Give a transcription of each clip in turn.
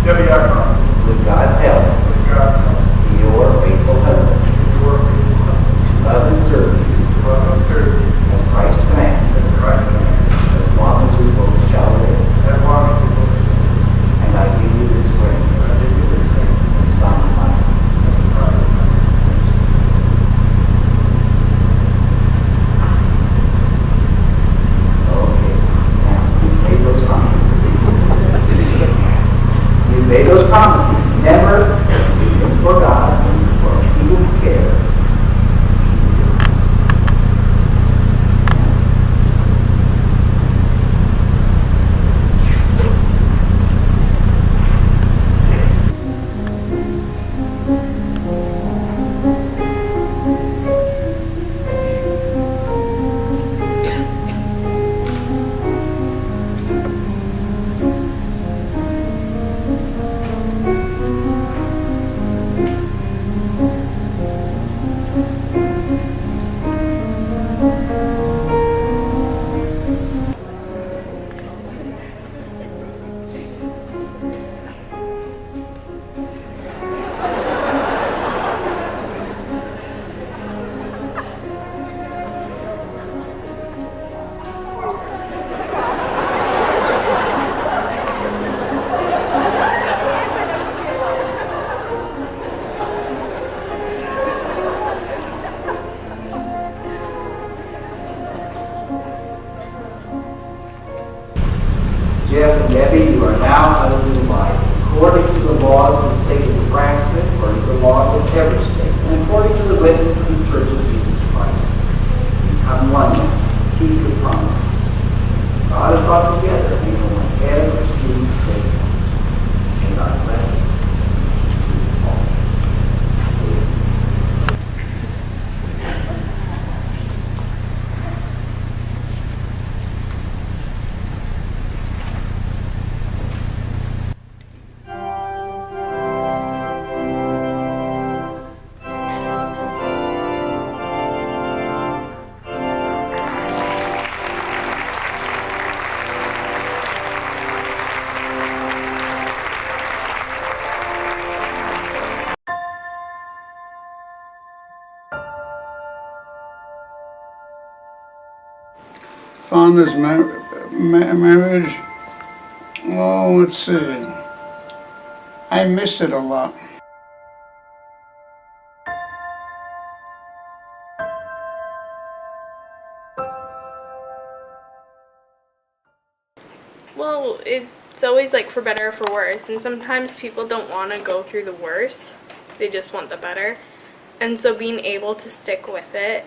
Debbie Akron, with God's help, with God's help, be your faithful husband, be your faithful husband, to love and serve you love and serve you as Christ commands, as Christ commands, as long as we both shall live. as long as we both shall. And I give you this ring, I give you this ring, and sign of my and the sign of my Okay. Now, you made those promises. You made those promises. Never for God and for people who care. Jeff and Debbie, you are now husband and wife, according to the laws of the state of Nebraska, according to the laws of every state, and according to the witness of the Church of Jesus Christ. You become one man, keep the promises. God has brought together, and no one ever seen faith. And God bless you always. Fondest marriage. Oh, let's see. I miss it a lot. Well, it's always like for better or for worse, and sometimes people don't want to go through the worse, they just want the better. And so being able to stick with it.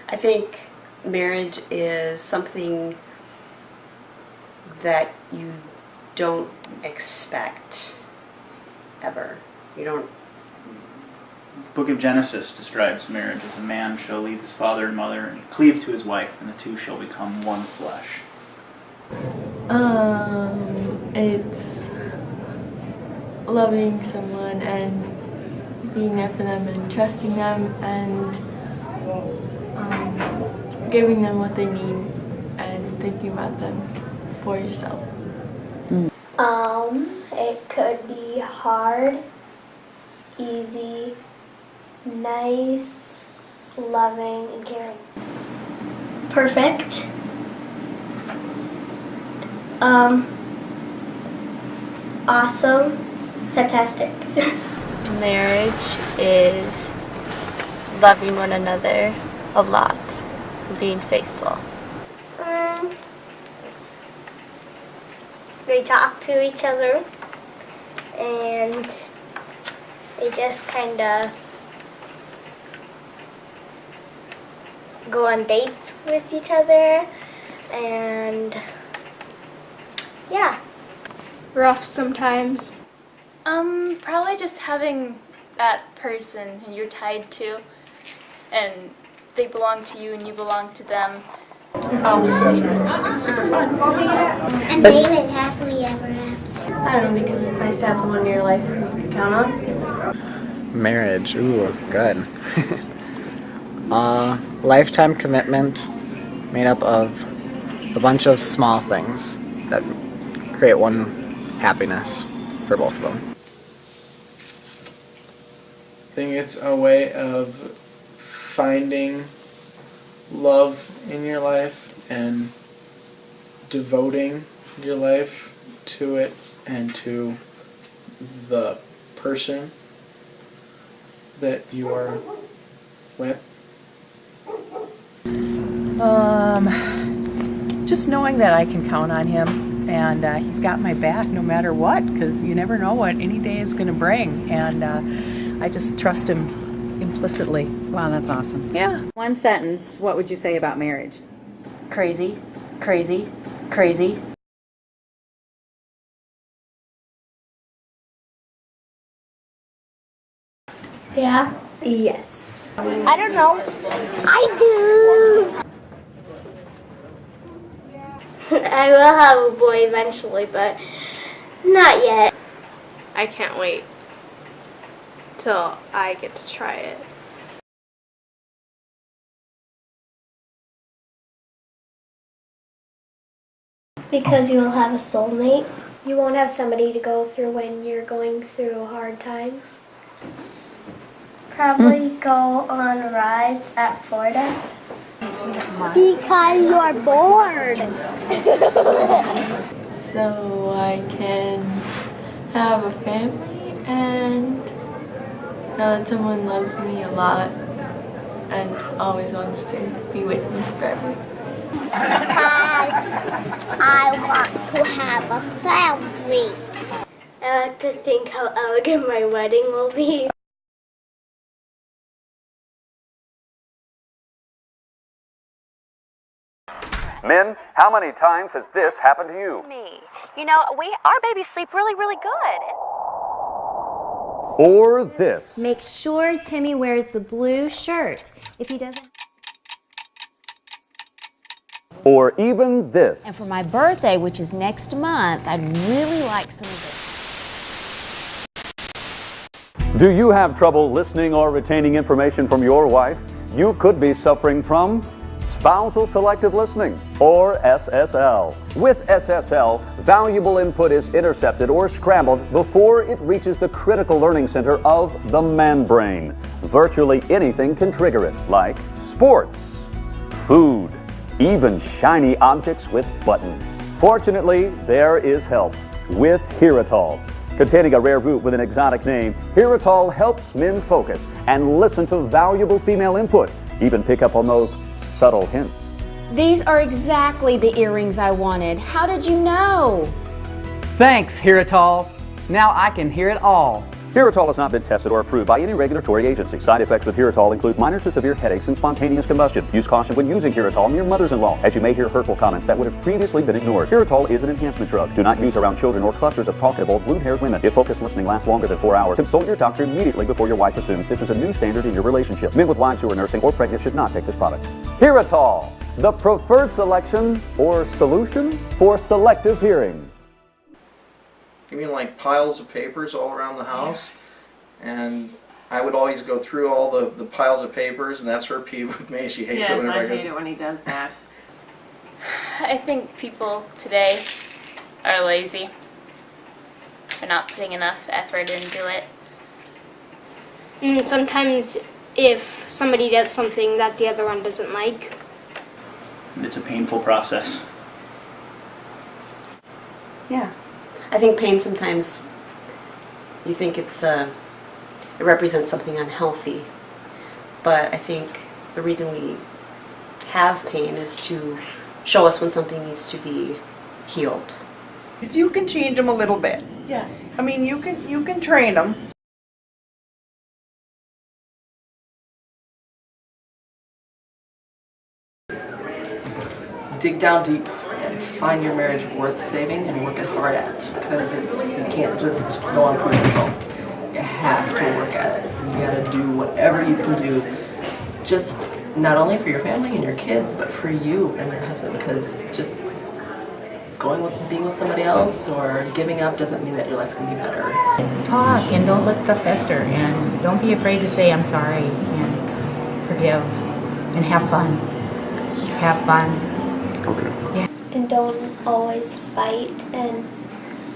I think marriage is something that you don't expect ever. You don't. The book of Genesis describes marriage as a man shall leave his father and mother and cleave to his wife, and the two shall become one flesh. It's loving someone and being there for them and trusting them and giving them what they need and thinking about them for yourself. It could be hard, easy, nice, loving, and caring. Perfect. Awesome, fantastic. Marriage is loving one another a lot, being faithful. They talk to each other and they just kind of go on dates with each other and yeah. Rough sometimes. Probably just having that person who you're tied to, and they belong to you and you belong to them. It's super fun. And they live happily ever after. I don't know, because it's nice to have someone in your life who you can count on. Marriage, ooh, good. Lifetime commitment made up of a bunch of small things that create one happiness for both of them. I think it's a way of finding love in your life and devoting your life to it and to the person that you are with. Just knowing that I can count on him and he's got my back no matter what, because you never know what any day is going to bring, and I just trust him implicitly. Wow, that's awesome. Yeah. One sentence, what would you say about marriage? Crazy, crazy, crazy. Yeah? Yes. I don't know. I do. I will have a boy eventually, but not yet. I can't wait till I get to try it. Because you will have a soulmate. You won't have somebody to go through when you're going through hard times. Probably go on rides at Florida. Because you're bored. So I can have a family and know that someone loves me a lot and always wants to be with me forever. Because I want to have a family. I like to think how elegant my wedding will be. Men, how many times has this happened to you? Me. You know, our babies sleep really, really good. Or this. Make sure Timmy wears the blue shirt. If he doesn't. Or even this. And for my birthday, which is next month, I'd really like some of this. Do you have trouble listening or retaining information from your wife? You could be suffering from spousal selective listening, or SSL. With SSL, valuable input is intercepted or scrambled before it reaches the critical learning center of the man brain. Virtually anything can trigger it, like sports, food, even shiny objects with buttons. Fortunately, there is help with Heritol. Containing a rare root with an exotic name, Heritol helps men focus and listen to valuable female input, even pick up on those subtle hints. These are exactly the earrings I wanted. How did you know? Thanks, Heritol. Now I can hear it all. Heritol has not been tested or approved by any regulatory agency. Side effects with Heritol include minor to severe headaches and spontaneous combustion. Use caution when using Heritol near mothers-in-law, as you may hear hurtful comments that would have previously been ignored. Heritol is an enhancement drug. Do not use around children or clusters of talkative old blue-haired women. If focused listening lasts longer than 4 hours, consult your doctor immediately before your wife assumes this is a new standard in your relationship. Men with wives who are nursing or pregnant should not take this product. Heritol, the preferred selection or solution for selective hearing. You mean like piles of papers all around the house? And I would always go through all the piles of papers, and that's her peeve with me. She hates it whenever I hate it when he does that. I think people today are lazy. They're not putting enough effort into it. And sometimes if somebody does something that the other one doesn't like. It's a painful process. Yeah. I think pain sometimes, you think it represents something unhealthy. But I think the reason we have pain is to show us when something needs to be healed. You can change them a little bit. Yeah. I mean, you can train them. Dig down deep and find your marriage worth saving and working hard at, because you can't just go on cruise control. You have to work at it. You gotta do whatever you can do, just not only for your family and your kids, but for you and your husband, because just being with somebody else or giving up doesn't mean that your life's gonna be better. Talk and don't let stuff fester, and don't be afraid to say I'm sorry and forgive and have fun. Have fun. And don't always fight, and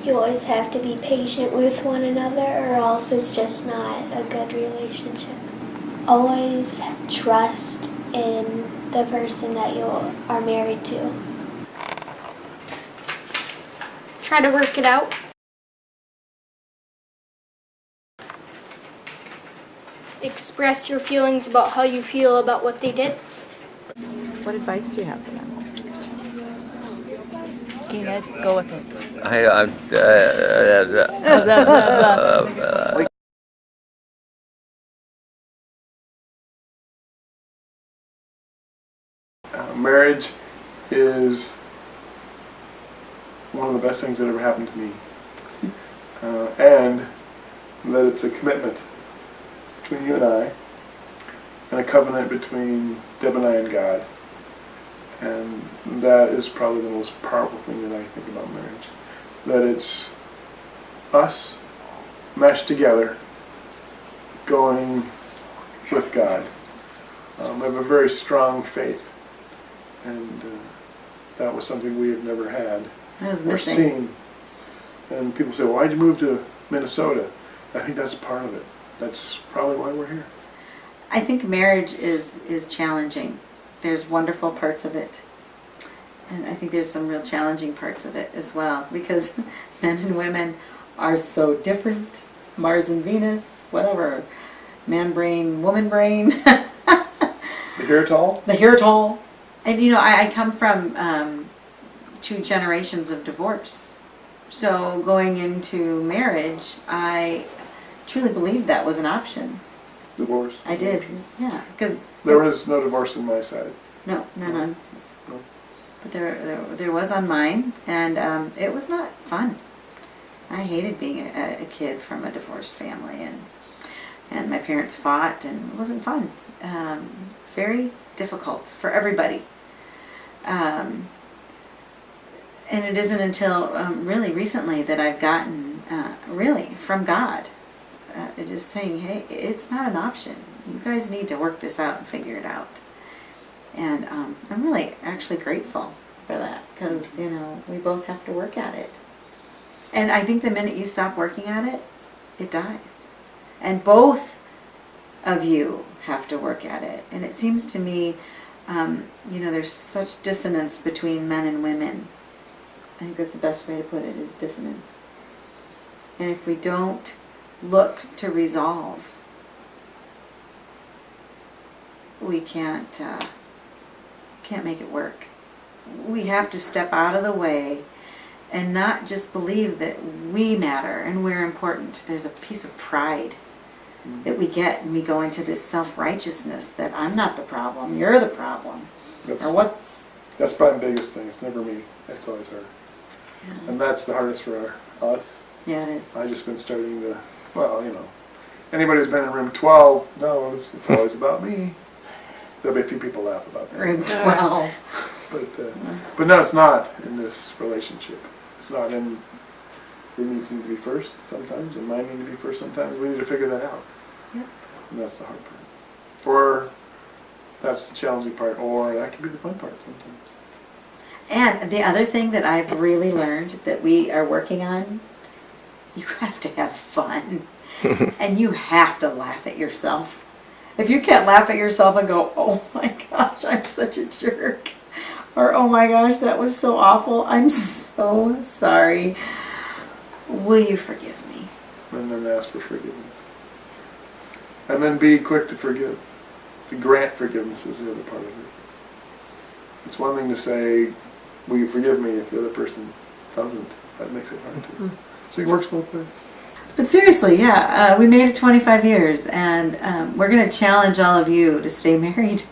You always have to be patient with one another, or else it's just not a good relationship. Always trust in the person that you are married to. Try to work it out. Express your feelings about how you feel about what they did. What advice do you have for them? Okay, Ed, go with it. Marriage is one of the best things that ever happened to me. And that it's a commitment between you and I, and a covenant between Deb and I and God. And that is probably the most powerful thing that I think about marriage. That it's us meshed together, going with God. I have a very strong faith, and that was something we have never had or seen. And people say, well, why'd you move to Minnesota? I think that's part of it. That's probably why we're here. I think marriage is challenging. There's wonderful parts of it. And I think there's some real challenging parts of it as well, because men and women are so different. Mars and Venus, whatever. Man brain, woman brain. The Heritol? The Heritol. And you know, I come from 2 generations of divorce. So going into marriage, I truly believed that was an option. Divorce? I did, yeah. Because there was no divorce on my side. No, none. No. But there was on mine, and it was not fun. I hated being a kid from a divorced family, and my parents fought, and it wasn't fun. Very difficult for everybody. And it isn't until really recently that I've gotten, really, from God, just saying, hey, it's not an option. You guys need to work this out and figure it out. And I'm really actually grateful for that, because, you know, we both have to work at it. And I think the minute you stop working at it, it dies. And both of you have to work at it. And it seems to me, you know, there's such dissonance between men and women. I think that's the best way to put it, is dissonance. And if we don't look to resolve, we can't make it work. We have to step out of the way and not just believe that we matter and we're important. There's a piece of pride that we get, and we go into this self-righteousness that I'm not the problem, you're the problem. That's probably the biggest thing. It's never me. That's always her. Yeah. And that's the hardest for us. Yeah, it is. I've just been starting to, well, you know, anybody who's been in room 12 knows it's always about me. There'll be a few people laugh about that. Room 12. But no, it's not in this relationship. It's not in. Your needs need to be first sometimes, and mine need to be first sometimes. We need to figure that out. Yep. And that's the hard part. Or that's the challenging part, or that can be the fun part sometimes. And the other thing that I've really learned that we are working on, you have to have fun. And you have to laugh at yourself. If you can't laugh at yourself and go, oh my gosh, I'm such a jerk, or oh my gosh, that was so awful, I'm so sorry, will you forgive me? And then ask for forgiveness. And then be quick to forgive. To grant forgiveness is the other part of it. It's one thing to say, will you forgive me, if the other person doesn't. That makes it hard too. So it works both ways. But seriously, yeah, we made it 25 years, and we're going to challenge all of you to stay married.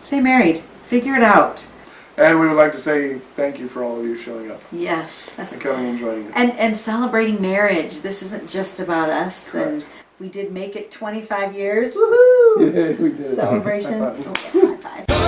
Stay married. Figure it out. And we would like to say thank you for all of you showing up. Yes. And coming and joining us. And celebrating marriage. This isn't just about us. Correct. And we did make it 25 years. Woohoo! Yeah, we did. Celebration. High five. Okay, high five.